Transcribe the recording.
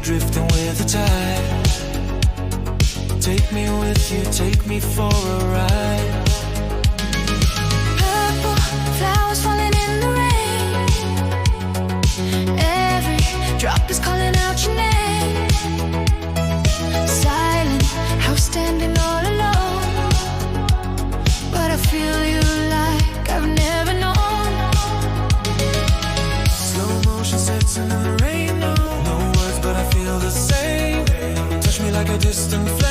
drifting with the tide. Take me with you, take me for a ride. Purple flowers falling in the rain. Every drop is calling out your name. Silent house standing all alone, but I feel you like I've never known. Slow motion sets in the rain. No words, but I feel the same. Touch me like a distant flame.